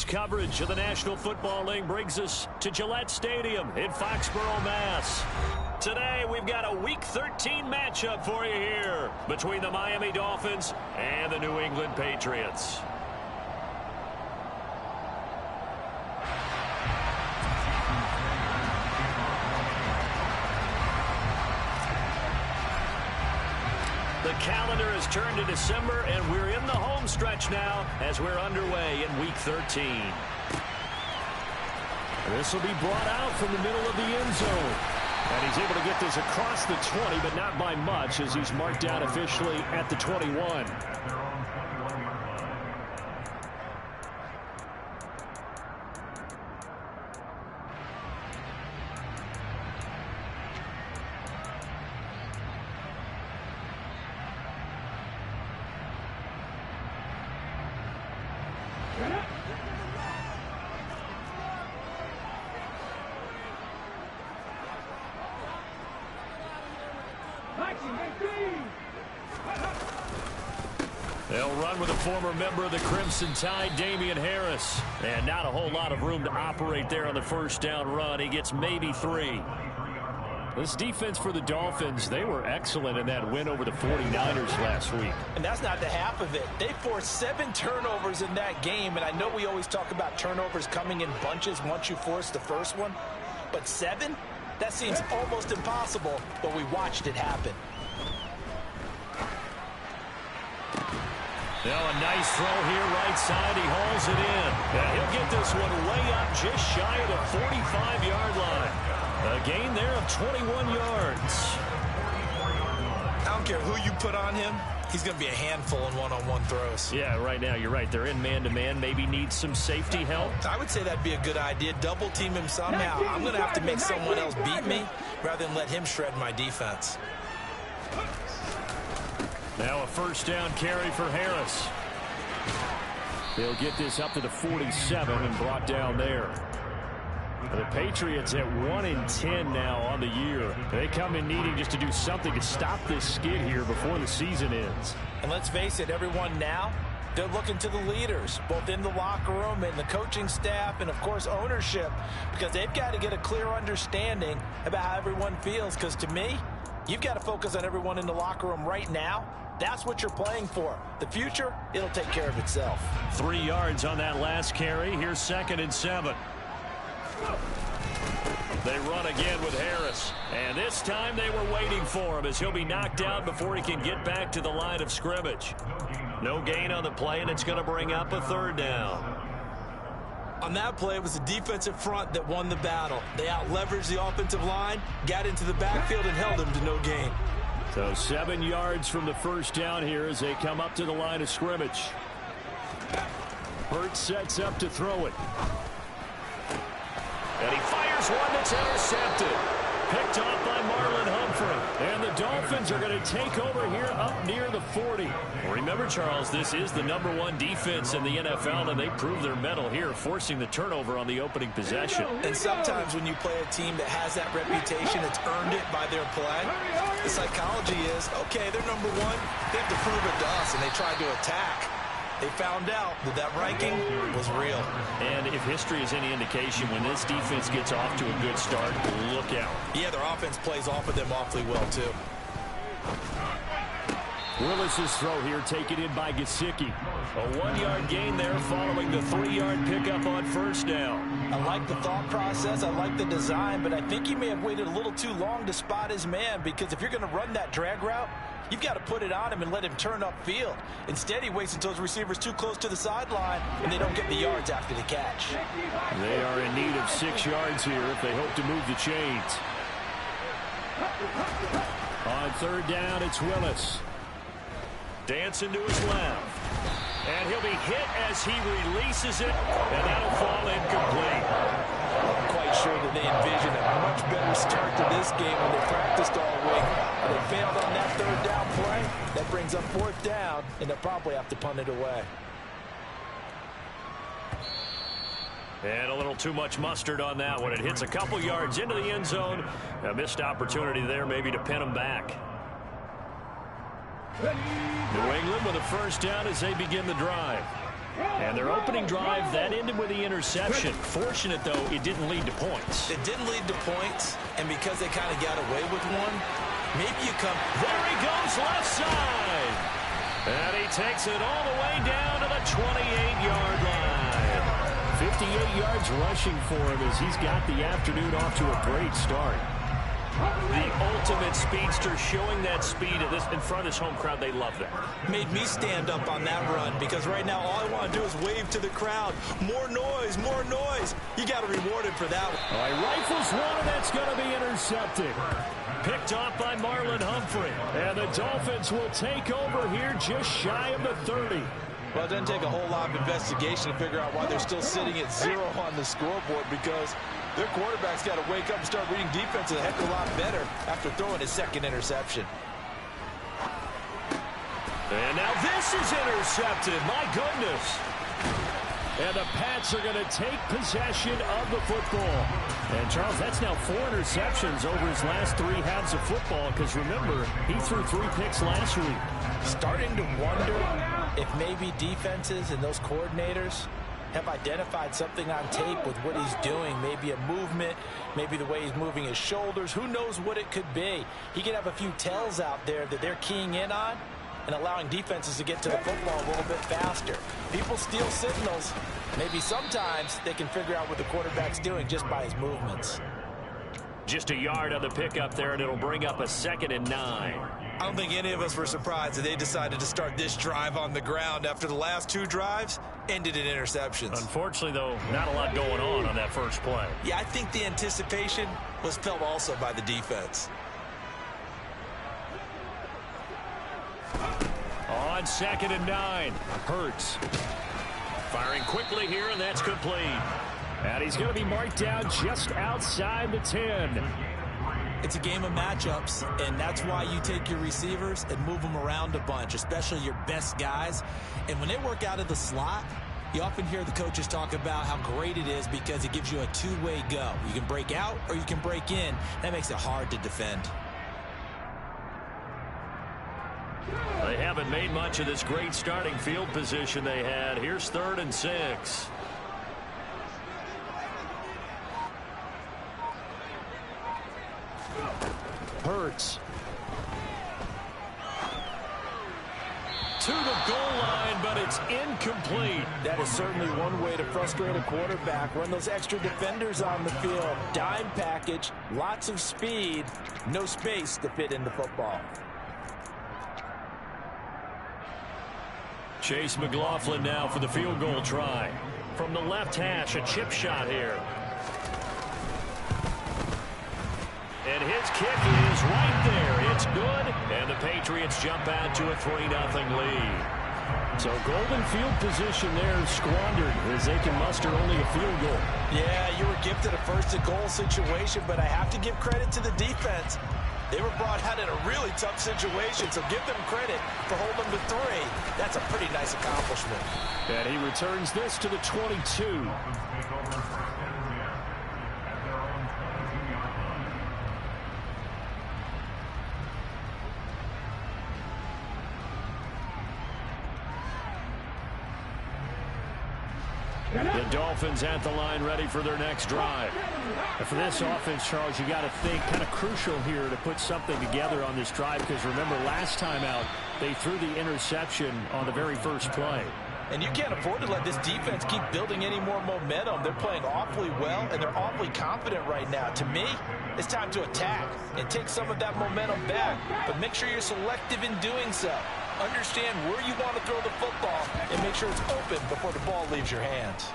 Tonight's coverage of the National Football League brings us to Gillette Stadium in Foxborough, Mass. Today, we've got a Week 13 matchup for you here between the Miami Dolphins and the New England Patriots. The calendar has turned to December, and we're in the home stretch now as we're underway in Week 13. This will be brought out from the middle of the end zone. And he's able to get this across the 20, but not by much as he's marked out officially at the 21. They'll run with a former member of the Crimson Tide, Damian Harris. And not a whole lot of room to operate there on the first down run. He gets maybe 3. This defense for the Dolphins, they were excellent in that win over the 49ers last week. And that's not the half of it. They forced 7 turnovers in that game. And I know we always talk about turnovers coming in bunches once you force the first one. But 7? That seems almost impossible, but we watched it happen. Now a nice throw here right side. He hauls it in. And he'll get this one way up just shy of the 45-yard line. A gain there of 21 yards. I don't care who you put on him. He's going to be a handful in one-on-one throws. Yeah, right now, you're right. They're in man-to-man. Maybe needs some safety help. I would say that'd be a good idea. Double team him somehow. I'm going to have to make someone else beat me rather than let him shred my defense. Now a first down carry for Harris. They'll get this up to the 47 and brought down there. The Patriots at 1-10 now on the year. They come in needing just to do something to stop this skid here before the season ends. And let's face it, everyone now, they're looking to the leaders, both in the locker room and the coaching staff and, of course, ownership, because they've got to get a clear understanding about how everyone feels. Because to me, you've got to focus on everyone in the locker room right now. That's what you're playing for. The future, it'll take care of itself. 3 yards on that last carry. Here's 2nd and 7. They run again with Harris. And this time they were waiting for him as he'll be knocked out before he can get back to the line of scrimmage. No gain on the play, and it's going to bring up a 3rd down. On that play, it was the defensive front that won the battle. They out-leveraged the offensive line, got into the backfield, and held him to no gain. So 7 yards from the first down here as they come up to the line of scrimmage. Hurts sets up to throw it. And he fires one that's intercepted. Picked off by Marlon Humphrey. And the Dolphins are going to take over here up near the 40. Remember, Charles, this is the #1 defense in the NFL, and they prove their mettle here, forcing the turnover on the opening possession. And sometimes when you play a team that has that reputation, it's earned it by their play. The psychology is, okay, they're #1. They have to prove it to us, and they tried to attack. They found out that that ranking was real. And if history is any indication, when this defense gets off to a good start, look out. Yeah, their offense plays off of them awfully well, too. Willis's throw here taken in by Gesicki. A 1-yard gain there following the 3-yard pickup on first down. I like the thought process. I like the design, but I think he may have waited a little too long to spot his man, because if you're going to run that drag route, you've got to put it on him and let him turn upfield. Instead, he waits until his receiver's too close to the sideline, and they don't get the yards after the catch. They are in need of 6 yards here if they hope to move the chains. On 3rd down, it's Willis. Dancing to his left. And he'll be hit as he releases it, and that'll fall incomplete. I'm quite sure that they envisioned a much better start to this game when they practiced all week. They failed on that 3rd down play. That brings up 4th down, and they'll probably have to punt it away. And a little too much mustard on that one. It hits a couple yards into the end zone. A missed opportunity there maybe to pin them back. New England with a first down as they begin the drive. And their opening drive, that ended with the interception. Fortunate, though, it didn't lead to points. It didn't lead to points, and because they kind of got away with one, maybe you come... There he goes, left side. And he takes it all the way down to the 28-yard line. 58 yards rushing for him as he's got the afternoon off to a great start. The ultimate speedster, showing that speed in front of this home crowd. They love that. Made me stand up on that run because right now all I want to do is wave to the crowd. More noise, more noise. You got to reward him for that one. All right, rifles one, and that's going to be intercepted. Picked off by Marlon Humphrey. And the Dolphins will take over here just shy of the 30. Well, it doesn't take a whole lot of investigation to figure out why they're still sitting at 0 on the scoreboard, because their quarterback's got to wake up and start reading defense a heck of a lot better after throwing his second interception. And now this is intercepted. My goodness. And the Pats are going to take possession of the football. And, Charles, that's now 4 interceptions over his last 3 halves of football, because, remember, he threw 3 picks last week. Starting to wonder if maybe defenses and those coordinators have identified something on tape with what he's doing. Maybe a movement, maybe the way he's moving his shoulders. Who knows what it could be? He could have a few tells out there that they're keying in on and allowing defenses to get to the football a little bit faster. People steal signals. Maybe sometimes they can figure out what the quarterback's doing just by his movements. Just a yard on the pickup there, and it'll bring up a 2nd and 9. I don't think any of us were surprised that they decided to start this drive on the ground after the last 2 drives ended in interceptions. Unfortunately, though, not a lot going on that first play. Yeah, I think the anticipation was felt also by the defense. On 2nd and 9, Hurts. Firing quickly here, and that's complete. And he's going to be marked down just outside the 10. It's a game of matchups, and that's why you take your receivers and move them around a bunch, especially your best guys. And when they work out of the slot, you often hear the coaches talk about how great it is because it gives you a two-way go. You can break out or you can break in. That makes it hard to defend. They haven't made much of this great starting field position they had. Here's 3rd and 6. Hurts. To the goal line, but it's incomplete. That is certainly one way to frustrate a quarterback. Run those extra defenders on the field. Dime package, lots of speed, no space to fit in the football. Chase McLaughlin now for the field goal try. From the left hash, a chip shot here. And his kick is right there. It's good. And the Patriots jump out to a 3-0 lead. So golden field position there squandered as they can muster only a field goal. Yeah, you were gifted a 1st and goal situation, but I have to give credit to the defense. They were brought out in a really tough situation, so give them credit for holding to 3. That's a pretty nice accomplishment. And he returns this to the 22. The Dolphins at the line ready for their next drive. And for this offense, Charles, you got to think kind of crucial here to put something together on this drive, because remember last time out they threw the interception on the very first play. And you can't afford to let this defense keep building any more momentum. They're playing awfully well, and they're awfully confident right now. To me, it's time to attack and take some of that momentum back. But make sure you're selective in doing so. Understand where you want to throw the football and make sure it's open before the ball leaves your hands.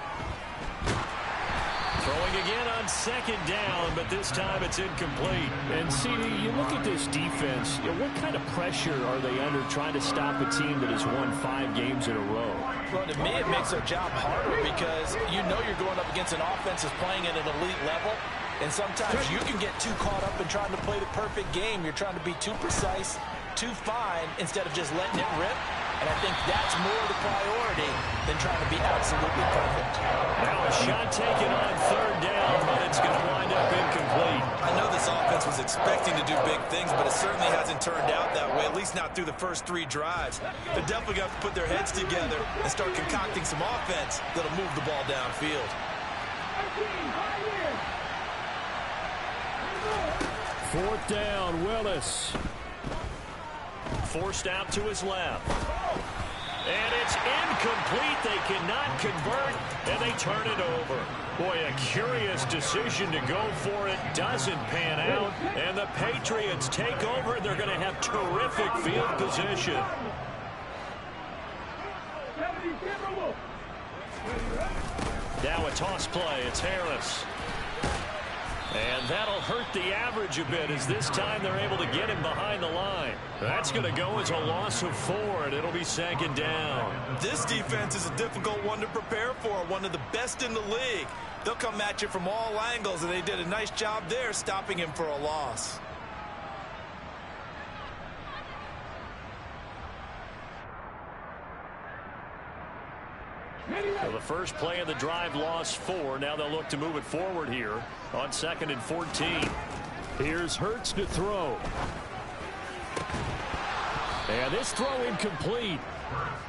Throwing again on 2nd down, but this time it's incomplete. And CD, you look at this defense, what kind of pressure are they under trying to stop a team that has won 5 games in a row? Well, to me, it makes their job harder because you know you're going up against an offense that's playing at an elite level. And sometimes you can get too caught up in trying to play the perfect game. You're trying to be too precise, too fine, instead of just letting it rip. And I think that's more the priority than trying to be absolutely perfect. Now a shot taken on third down, but it's going to wind up incomplete. I know this offense was expecting to do big things, but it certainly hasn't turned out that way, at least not through the first 3 drives. They're definitely going to have to put their heads together and start concocting some offense that'll move the ball downfield. Fourth down, Willis. Forced out to his left. And it's incomplete. They cannot convert, and they turn it over. Boy, a curious decision to go for it. Doesn't pan out, and the Patriots take over. They're going to have terrific field position. Now a toss play. It's Harris. And that'll hurt the average a bit as this time they're able to get him behind the line. That's going to go as a loss of 4, and it'll be second down. This defense is a difficult one to prepare for, one of the best in the league. They'll come at you from all angles, and they did a nice job there stopping him for a loss. So the first play of the drive lost 4. Now they'll look to move it forward here on 2nd and 14. Here's Hurts to throw. And this throw incomplete.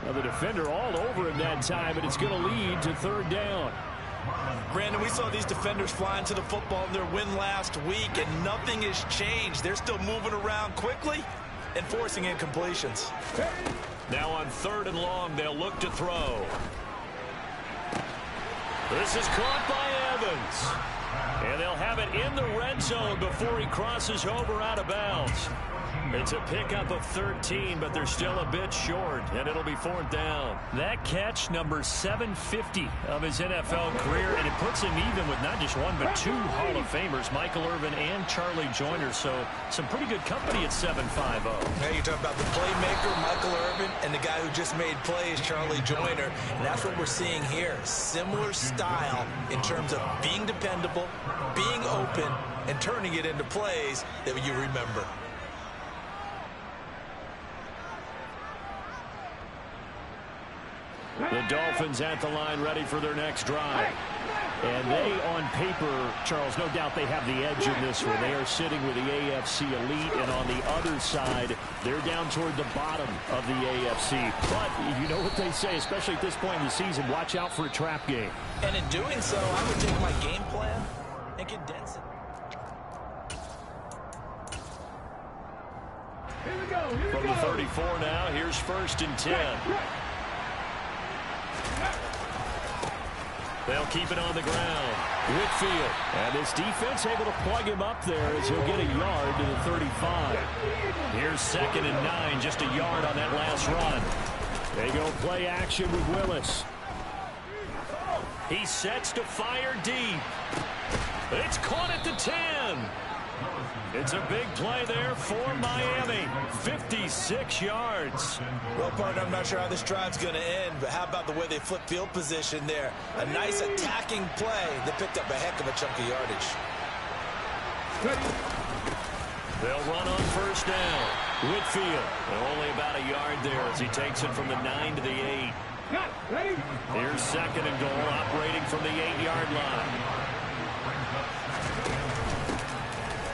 Now the defender all over him that time, and it's going to lead to 3rd down. Brandon, we saw these defenders flying to the football in their win last week, and nothing has changed. They're still moving around quickly and forcing incompletions. Now on 3rd and long, they'll look to throw. This is caught by Evans. And they'll have it in the red zone before he crosses over out of bounds. It's a pickup of 13, but they're still a bit short, and it'll be 4th down. That catch, number 750 of his NFL career, and it puts him even with not just one, but 2 Hall of Famers, Michael Irvin and Charlie Joyner. So some pretty good company at 7'5". Now you're talking about the playmaker, Michael Irvin, and the guy who just made plays, Charlie Joyner. And that's what we're seeing here. Similar style in terms of being dependable, being open, and turning it into plays that you remember. The Dolphins at the line, ready for their next drive. And they, on paper, Charles, no doubt they have the edge in this one. They are sitting with the AFC elite, and on the other side, they're down toward the bottom of the AFC. But you know what they say, especially at this point in the season, watch out for a trap game. And in doing so, I would take my game plan and condense it. From the 34 now, here's 1st and 10. They'll keep it on the ground. Whitfield. And this defense able to plug him up there as he'll get a yard to the 35. Here's 2nd and 9, just a yard on that last run. They go play action with Willis. He sets to fire deep. It's caught at the 10. It's a big play there for Miami. 56 yards. Well, partner, I'm not sure how this drive's going to end, but how about the way they flip field position there? A nice attacking play that picked up a heck of a chunk of yardage. They'll run on 1st down. Whitfield, only about a yard there as he takes it from the 9 to the 8. Here's 2nd and goal, operating from the 8-yard line.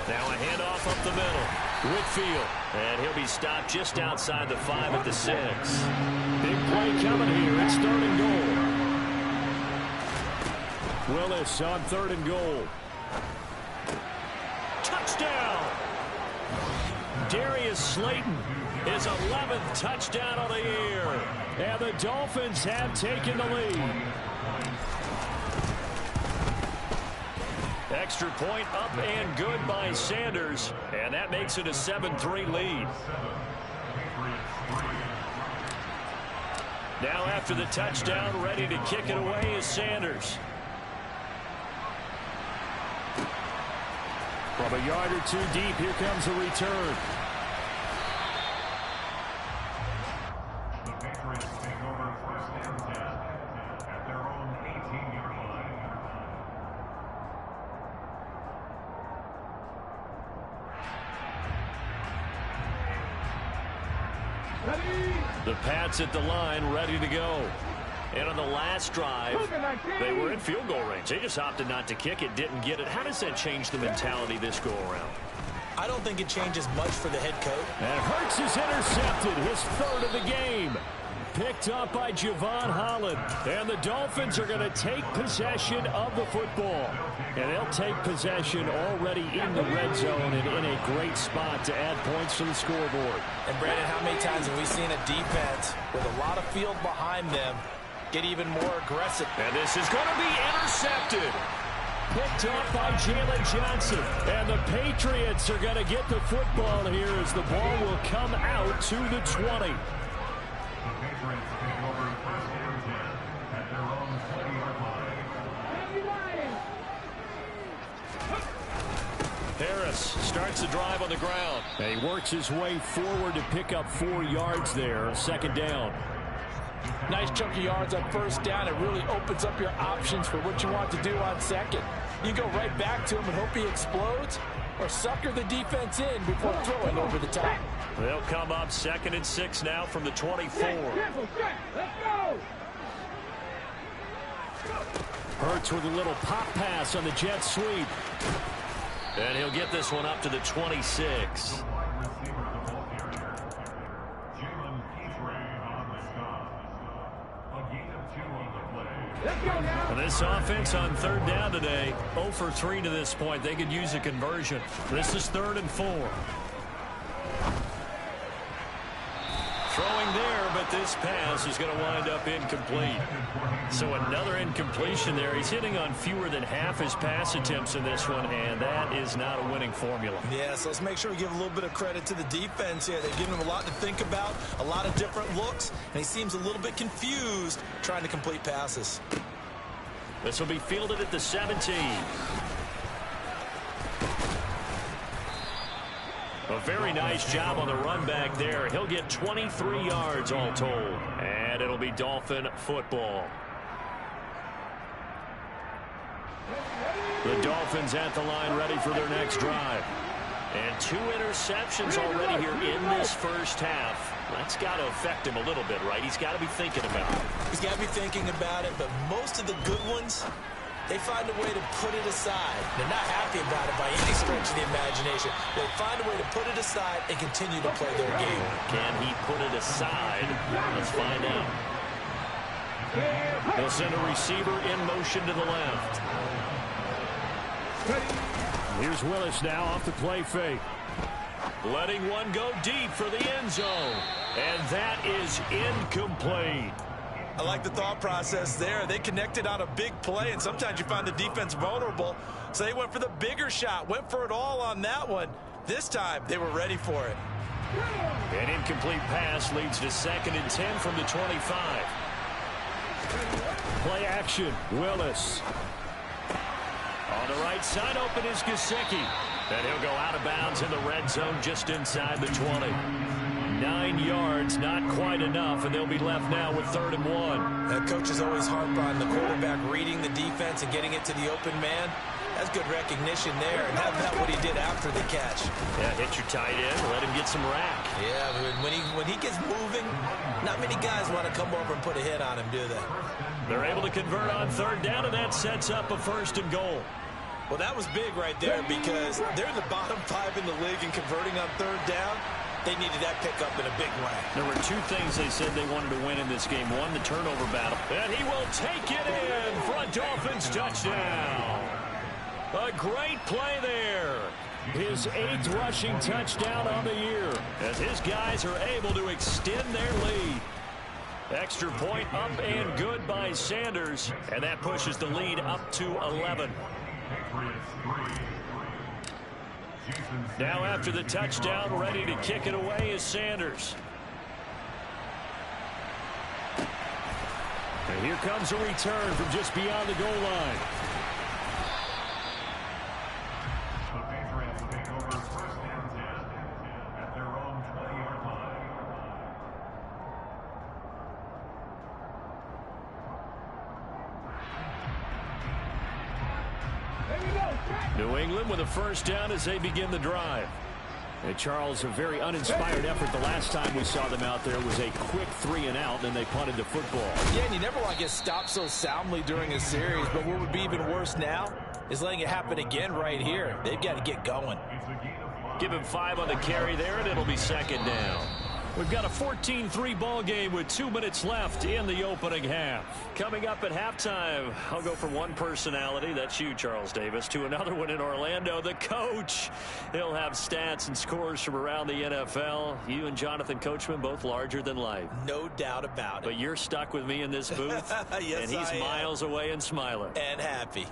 Now a handoff up the middle. Whitfield. And he'll be stopped just outside the 5 at the 6. Big play coming here. It's 3rd and goal. Willis on 3rd and goal. Touchdown! Darius Slayton, his 11th touchdown of the year. And the Dolphins have taken the lead. Extra point up and good by Sanders, and that makes it a 7-3 lead. Now after the touchdown, ready to kick it away is Sanders. From a yard or 2 deep, here comes a return. The Patriots take over 1st and 10 at their own 18-yard line. The Pats at the line, ready to go. And on the last drive, they were in field goal range. They just opted not to kick it, didn't get it. How does that change the mentality this go-around? I don't think it changes much for the head coach. And Hurts is intercepted, his third of the game. Picked up by Javon Holland. And the Dolphins are going to take possession of the football. And they'll take possession already in the red zone and in a great spot to add points to the scoreboard. And Brandon, how many times have we seen a defense with a lot of field behind them get even more aggressive? And this is going to be intercepted. Picked up by Jalen Johnson. And the Patriots are going to get the football here as the ball will come out to the 20. Harris starts the drive on the ground. And he works his way forward to pick up 4 yards there. Second down. Nice chunk of yards on first down. It really opens up your options for what you want to do on second. You go right back to him and hope he explodes, or sucker the defense in before throwing over the top. They'll come up 2nd and 6 now from the 24. Hurts with a little pop pass on the jet sweep. And he'll get this one up to the 26. Well, this offense on third down today, 0 for 3 to this point. They could use a conversion. This is 3rd and 4. Throwing there, but this pass is going to wind up incomplete. So another incompletion there. He's hitting on fewer than half his pass attempts in this one, and that is not a winning formula. Yeah, so let's make sure we give a little bit of credit to the defense here. They've given him a lot to think about, a lot of different looks, and he seems a little bit confused trying to complete passes. This will be fielded at the 17. A very nice job on the run back there. He'll get 23 yards all told. And it'll be Dolphin football. The Dolphins at the line ready for their next drive. And 2 interceptions already here in this first half. That's got to affect him a little bit, right? He's got to be thinking about it. He's got to be thinking about it, but most of the good ones, they find a way to put it aside. They're not happy about it by any stretch of the imagination. They find a way to put it aside and continue to play their game. Can he put it aside? Let's find out. They'll send a receiver in motion to the left. Here's Willis now off the play fake. Letting one go deep for the end zone. And that is incomplete. I like the thought process there. They connected on a big play, and sometimes you find the defense vulnerable. So they went for the bigger shot, went for it all on that one. This time, they were ready for it. An incomplete pass leads to 2nd and 10 from the 25. Play action, Willis. On the right side, open is Gesicki. And he'll go out of bounds in the red zone just inside the 20. 9 yards, not quite enough, and they'll be left now with 3rd and 1. That coach is always harp on the quarterback reading the defense and getting it to the open man. That's good recognition there, and how about what he did after the catch? Yeah, hit your tight end, let him get some rack. Yeah, when he gets moving, not many guys want to come over and put a hit on him, do they? They're able to convert on 3rd down, and that sets up a 1st and goal. Well, that was big right there because they're in the bottom 5 in the league and converting on 3rd down. They needed that pickup in a big way. There were 2 things they said they wanted to win in this game. One, the turnover battle. And he will take it in for a Dolphins touchdown. A great play there. His 8th rushing touchdown on the year as his guys are able to extend their lead. Extra point up and good by Sanders. And that pushes the lead up to 11. Now after the touchdown, ready to kick it away is Sanders. And here comes a return from just beyond the goal line. The Patriots take over 1st and 10 at their own 20-yard line. New England with a 1st down as they begin the drive. And Charles, a very uninspired effort the last time we saw them out there was a quick 3-and-out, and then they punted the football. Yeah, and you never want to get stopped so soundly during a series, but what would be even worse now is letting it happen again right here. They've got to get going. Give him 5 on the carry there, and it'll be second down. We've got a 14-3 ball game with 2 minutes left in the opening half. Coming up at halftime, I'll go from one personality, that's you, Charles Davis, to another one in Orlando, the coach. He'll have stats and scores from around the NFL. You and Jonathan Coachman both larger than life. No doubt about it. But you're stuck with me in this booth, yes, and he's miles away and smiling. And happy.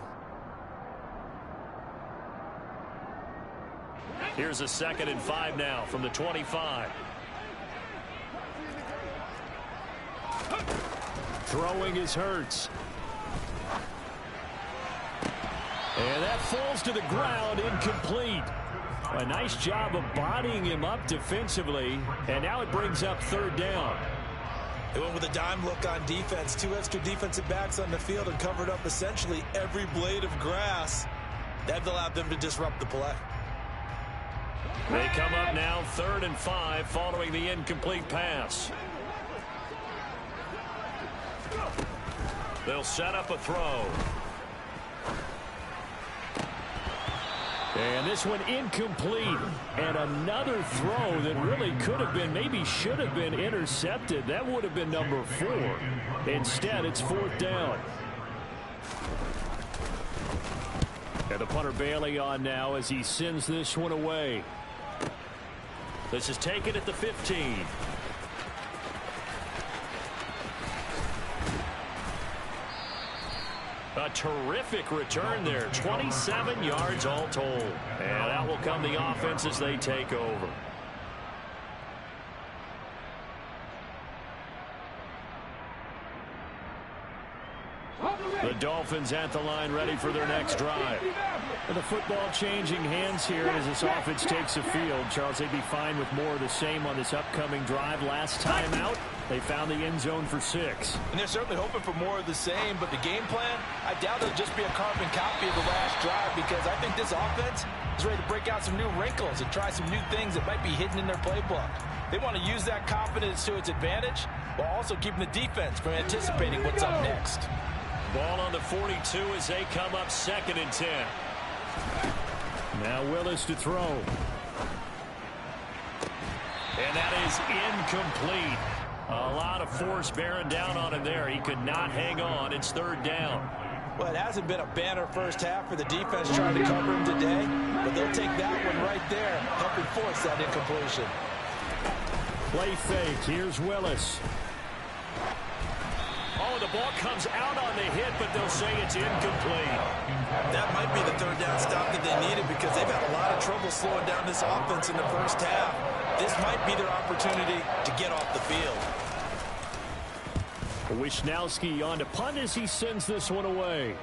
Here's a 2nd and 5 now from the 25. Throwing is Hurts. And that falls to the ground, incomplete. A nice job of bodying him up defensively, and now it brings up 3rd down. They went with a dime look on defense. 2 extra defensive backs on the field and covered up essentially every blade of grass. That allowed them to disrupt the play. They come up now 3rd and 5 following the incomplete pass. They'll set up a throw. And this one incomplete. And another throw that really could have been, maybe should have been intercepted. That would have been number 4. Instead, it's 4th down. And the punter Bailey on now as he sends this one away. This is taken at the 15. A terrific return there. 27 yards all told. And out will come the offense as they take over. The Dolphins at the line ready for their next drive. And the football changing hands here as this offense takes the field. Charles, they'd be fine with more of the same on this upcoming drive. Last time out, they found the end zone for 6. And they're certainly hoping for more of the same, but the game plan, I doubt it'll just be a carbon copy of the last drive, because I think this offense is ready to break out some new wrinkles and try some new things that might be hidden in their playbook. They want to use that confidence to its advantage while also keeping the defense from anticipating what's up next. Ball on the 42 as they come up 2nd and 10. Now Willis to throw. And that is incomplete. A lot of force bearing down on him there. He could not hang on. It's 3rd down. Well, it hasn't been a banner first half for the defense trying to cover him today, but they'll take that one right there, helping force that incompletion. Play fake. Here's Willis. Oh, the ball comes out on the hit, but they'll say it's incomplete. That might be the 3rd down stop that they needed, because they've had a lot of trouble slowing down this offense in the first half. This might be their opportunity to get off the field. Wisnowski on to punt as he sends this one away.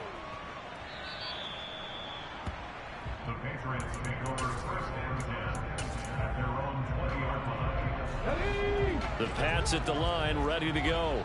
The Patriots take over 1st and 10 at their own 20-yard line. The Pats at the line, ready to go.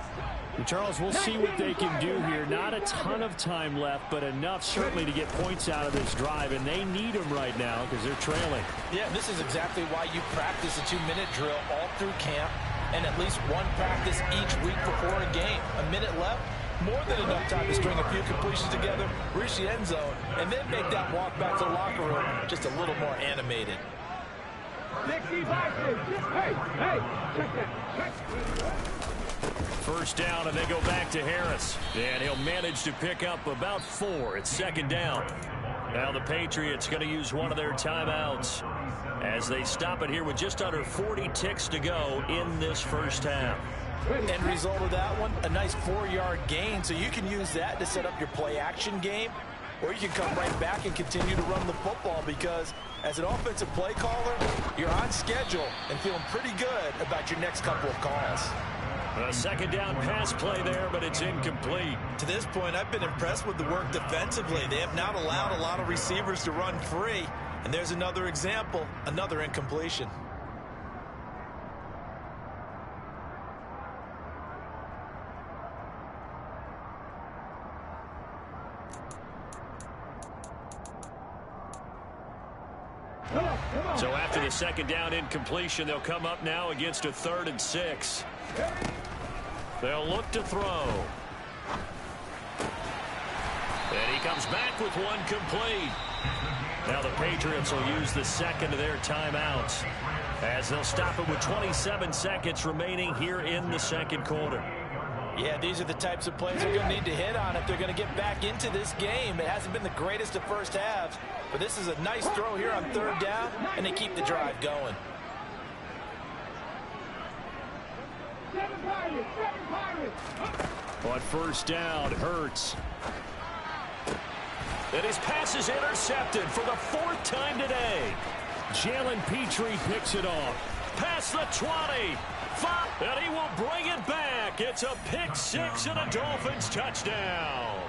And Charles, we'll see what they can do here. Not a ton of time left, but enough certainly to get points out of this drive, and they need them right now because they're trailing. Yeah, this is exactly why you practice a 2-minute drill all through camp, and at least one practice each week before a game. A minute left, more than enough time to string a few completions together, reach the end zone, and then make that walk back to the locker room just a little more animated. First down, and they go back to Harris. And he'll manage to pick up about 4. It's 2nd down. Now the Patriots going to use one of their timeouts as they stop it here with just under 40 ticks to go in this first half. End result of that one, a nice 4-yard gain, so you can use that to set up your play-action game, or you can come right back and continue to run the football, because as an offensive play caller, you're on schedule and feeling pretty good about your next couple of calls. A 2nd down pass play there, but it's incomplete. To this point, I've been impressed with the work defensively. They have not allowed a lot of receivers to run free. And there's another example, another incompletion. So after the second down incompletion, they'll come up now against a 3rd and 6. They'll look to throw. And he comes back with one complete. Now the Patriots will use the second of their timeouts as they'll stop it with 27 seconds remaining here in the second quarter. Yeah, these are the types of plays they're going to need to hit on if they're going to get back into this game. It hasn't been the greatest of first halves, but this is a nice throw here on 3rd down, and they keep the drive going. On 1st down, Hurts. And his pass is intercepted for the 4th time today. Jalen Petrie picks it off. Past the 20. And he will bring it back. It's a pick 6 and a Dolphins touchdown.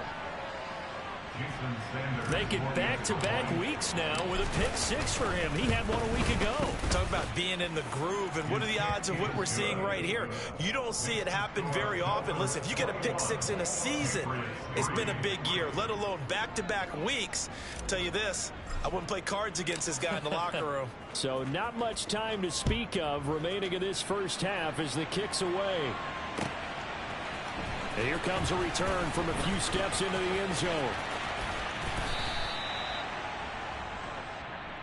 Make it back-to-back weeks now with a pick 6 for him. He had one a week ago. Talk about being in the groove, and what are the odds of what we're seeing right here? You don't see it happen very often. Listen, if you get a pick 6 in a season, it's been a big year, let alone back-to-back weeks. I'll tell you this, I wouldn't play cards against this guy in the locker room. So not much time to speak of remaining in this first half as the kick's away. And here comes a return from a few steps into the end zone.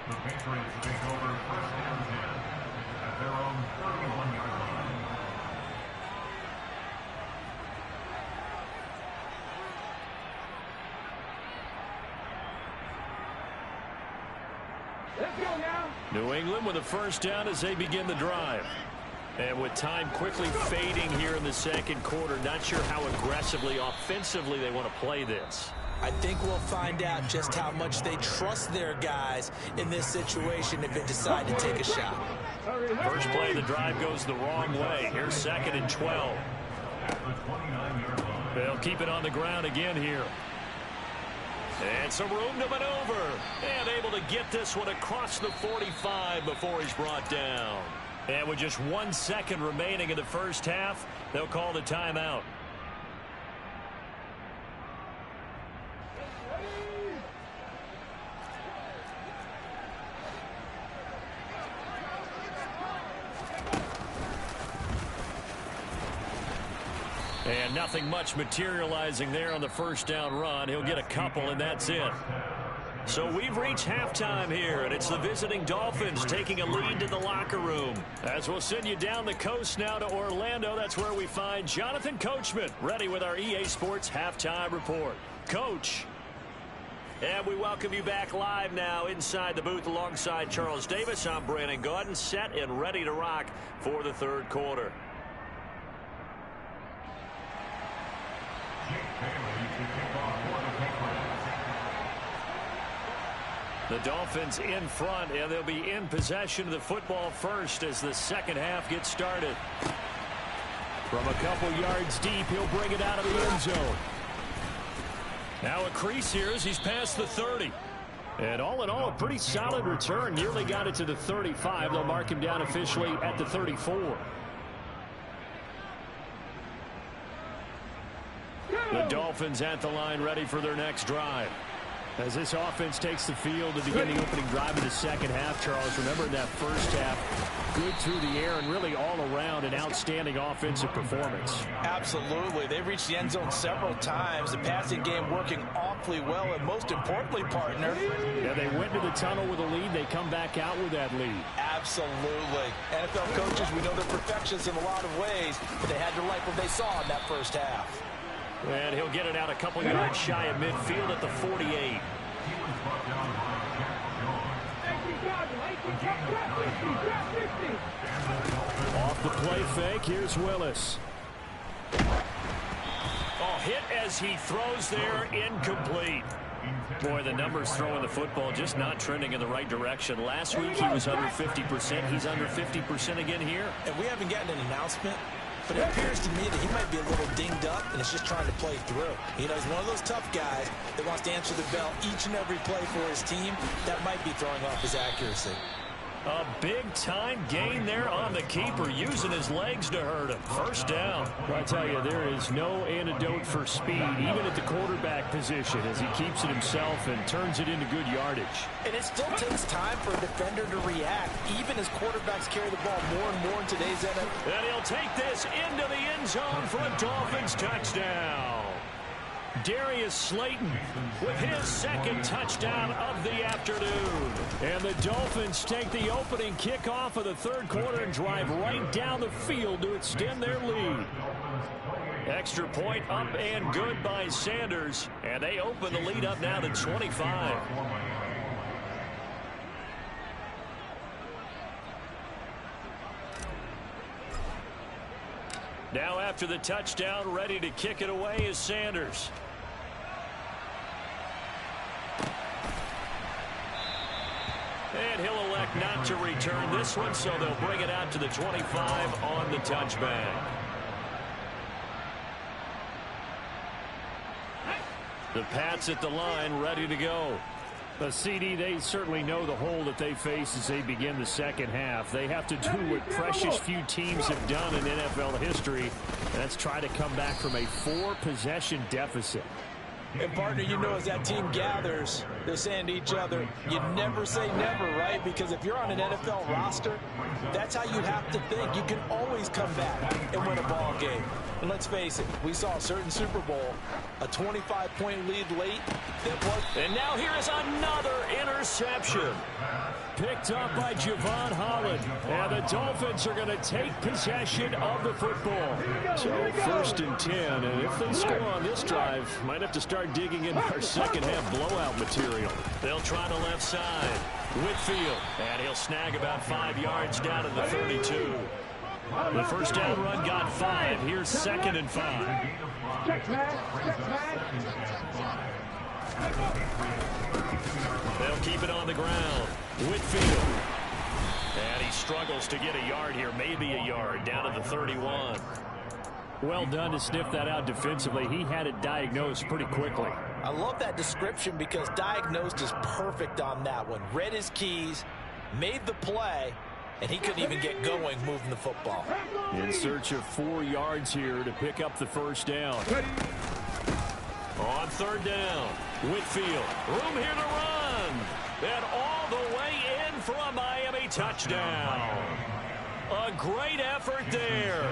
The Patriots take over 1st and 10 at their own 31-yard line. Let's go now. New England with a 1st down as they begin the drive. And with time quickly fading here in the second quarter, not sure how aggressively, offensively they want to play this. I think we'll find out just how much they trust their guys in this situation if they decide to take a shot. First play of the drive goes the wrong way. Here's 2nd and 12. They'll keep it on the ground again here. And some room to maneuver. And able to get this one across the 45 before he's brought down. And with just 1 second remaining in the first half, they'll call the timeout. And nothing much materializing there on the 1st down run. He'll get a couple, and that's it. So we've reached halftime here, and it's the visiting Dolphins taking a lead to the locker room. As we'll send you down the coast now to Orlando, that's where we find Jonathan Coachman, ready with our EA Sports Halftime Report. Coach. And we welcome you back live now inside the booth alongside Charles Davis. I'm Brandon Gaudin, set and ready to rock for the 3rd quarter. The Dolphins in front, and they'll be in possession of the football first as the second half gets started. From a couple yards deep, he'll bring it out of the end zone. Now a crease here as he's past the 30. And all in all, a pretty solid return. Nearly got it to the 35. They'll mark him down officially at the 34. The Dolphins at the line ready for their next drive. As this offense takes the field to begin the opening drive of the second half, Charles, remember in that first half, good through the air and really all around an outstanding offensive performance. Absolutely. They've reached the end zone several times. The passing game working awfully well, and most importantly, partner. Yeah, they went to the tunnel with a lead. They come back out with that lead. Absolutely. NFL coaches, we know they're perfectionists in a lot of ways, but they had to like what they saw in that first half. And he'll get it out a couple yards shy of midfield at the 48. Off the play fake, here's Willis. Oh, hit as he throws there, incomplete. Boy, the numbers throwing the football just not trending in the right direction. Last week he was under 50%. He's under 50% again here. And we haven't gotten an announcement, but it appears to me that he might be a little dinged up and is just trying to play through. You know, he's one of those tough guys that wants to answer the bell each and every play for his team. That might be throwing off his accuracy. A big-time gain there on the keeper, using his legs to hurt him. First down. I tell you, there is no antidote for speed, even at the quarterback position, as he keeps it himself and turns it into good yardage. And it still takes time for a defender to react, even as quarterbacks carry the ball more and more in today's NFL. And he'll take this into the end zone for a Dolphins touchdown. Darius Slayton with his second touchdown of the afternoon. And the Dolphins take the opening kickoff of the third quarter and drive right down the field to extend their lead. Extra point up and good by Sanders. And they open the lead up now to 25. Now after the touchdown, ready to kick it away is Sanders. And he'll elect not to return this one, so they'll bring it out to the 25 on the touchback. The Pats at the line, ready to go. The CD, they certainly know the hole that they face as they begin the second half. They have to do what precious few teams have done in NFL history, and that's try to come back from a 4-possession deficit. And, partner, you know, as that team gathers, they're saying to each other, you never say never, right? Because if you're on an NFL roster, that's how you have to think. You can always come back and win a ball game. And let's face it, we saw a certain Super Bowl, a 25-point lead late. And now here is another interception. Picked up by Javon Holland. And the Dolphins are going to take possession of the football. So 1st and 10. And if they score on this drive, might have to start digging into our second half blowout material. They'll try the left side. Whitfield. And he'll snag about 5 yards down to the 32. The first down run got 5. Here's 2nd and 5. They'll keep it on the ground. Whitfield. And he struggles to get a yard here, maybe a yard, down to the 31. Well done to sniff that out defensively. He had it diagnosed pretty quickly. I love that description because diagnosed is perfect on that one. Read his keys, made the play, and he couldn't even get going moving the football. In search of 4 yards here to pick up the first down. On 3rd down, Whitfield. Room here to run. And all the way in for a Miami touchdown. A great effort there.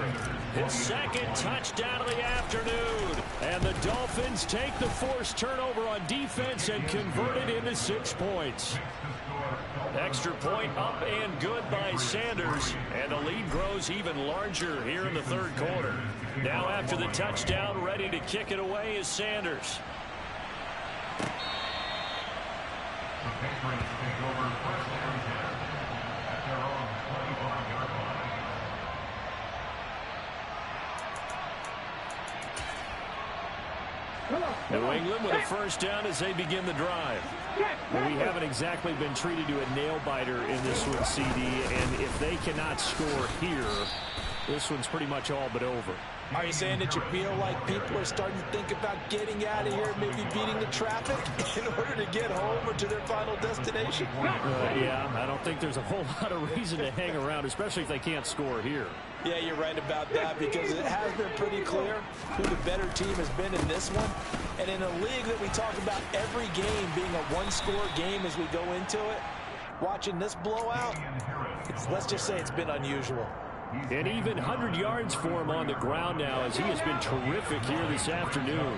His 2nd touchdown of the afternoon. And the Dolphins take the forced turnover on defense and convert it into 6 points. Extra point up and good by Sanders. And the lead grows even larger here in the 3rd quarter. Now after the touchdown, ready to kick it away is Sanders. The Patriots take over 1st and 10 at their own 25-yard line. New England with a first down as they begin the drive. Well, we haven't exactly been treated to a nail-biter in this one, CD, and if they cannot score here, this one's pretty much all but over. Are you saying that you feel like people are starting to think about getting out of here, maybe beating the traffic in order to get home or to their final destination? Yeah, I don't think there's a whole lot of reason to hang around, especially if they can't score here. Yeah, you're right about that because it has been pretty clear who the better team has been in this one. And in a league that we talk about every game being a one-score game as we go into it, watching this blowout, let's just say it's been unusual. And even 100 yards for him on the ground now as he has been terrific here this afternoon.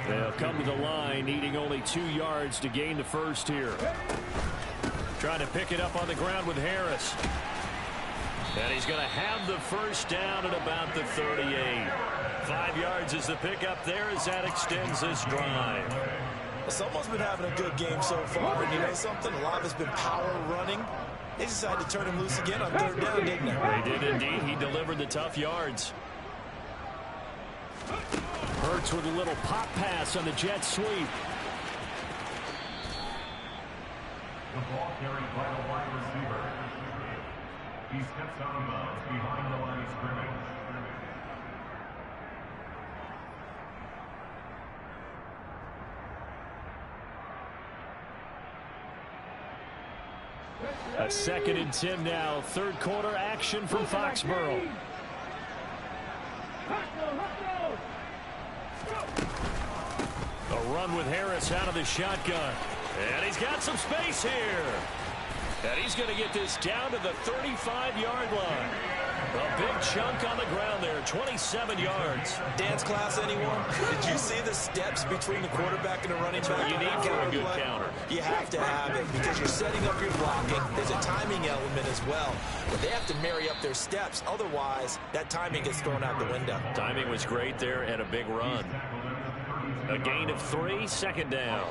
They'll come to the line needing only 2 yards to gain the first here. Trying to pick it up on the ground with Harris. And he's going to have the first down at about the 38. 5 yards is the pickup there as that extends this drive. Someone's been having a good game so far, and you know something? A lot of it's been power running. They decided to turn him loose again on 3rd down, didn't they? They did indeed. He delivered the tough yards. Hurts with a little pop pass on the jet sweep. The ball carried by the wide receiver. He steps out of bounds behind the line of scrimmage. A 2nd and 10 now. Third quarter action from Foxborough. A run with Harris out of the shotgun. And he's got some space here. And he's going to get this down to the 35-yard line. A big chunk on the ground there, 27 yards. Dance class, anyone? Did you see the steps between the quarterback and the running back? You need for a good counter. You have to have it because you're setting up your blocking. There's a timing element as well. But they have to marry up their steps. Otherwise, that timing gets thrown out the window. Timing was great there and a big run. A gain of 3, 2nd down.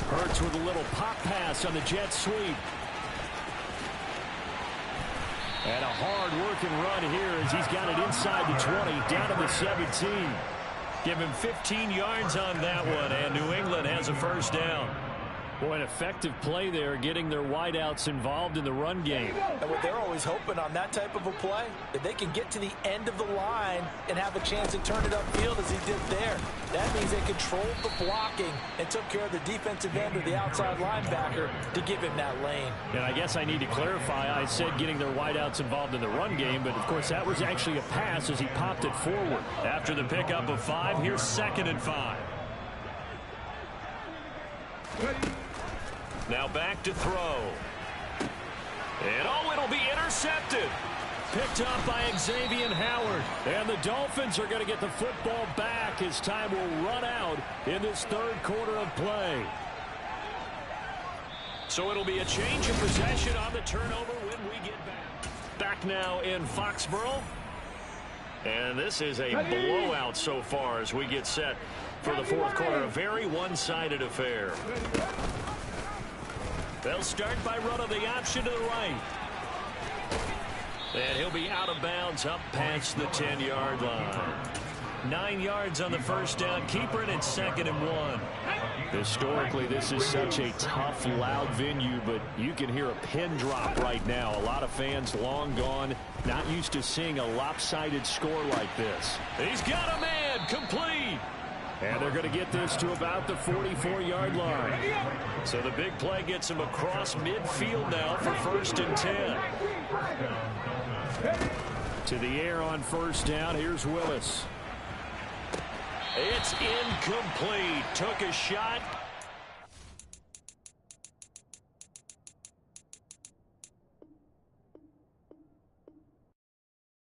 Hurts with a little pop pass on the jet sweep. And a hard-working run here as he's got it inside the 20, down to the 17. Give him 15 yards on that one, and New England has a first down. Boy, an effective play there, getting their wideouts involved in the run game. And what they're always hoping on that type of a play, that they can get to the end of the line and have a chance to turn it upfield as he did there. That means they controlled the blocking and took care of the defensive end or the outside linebacker to give him that lane. And I guess I need to clarify, I said getting their wideouts involved in the run game, but of course that was actually a pass as he popped it forward. After the pickup of 5, here's 2nd and 5. Now back to throw. And it'll be intercepted. Picked up by Xavier Howard. And the Dolphins are going to get the football back as time will run out in this third quarter of play. So it'll be a change of possession on the turnover when we get back. Back now in Foxborough. And this is a blowout so far as we get set for the fourth quarter. A very one-sided affair. They'll start by running the option to the right. And he'll be out of bounds up past the 10-yard line. 9 yards on the first down. Keeper it at 2nd and 1. Historically, this is such a tough, loud venue, but you can hear a pin drop right now. A lot of fans long gone, not used to seeing a lopsided score like this. He's got a man, complete. And they're going to get this to about the 44-yard line. So the big play gets him across midfield now for 1st and 10. To the air on first down. Here's Willis. It's incomplete. Took a shot,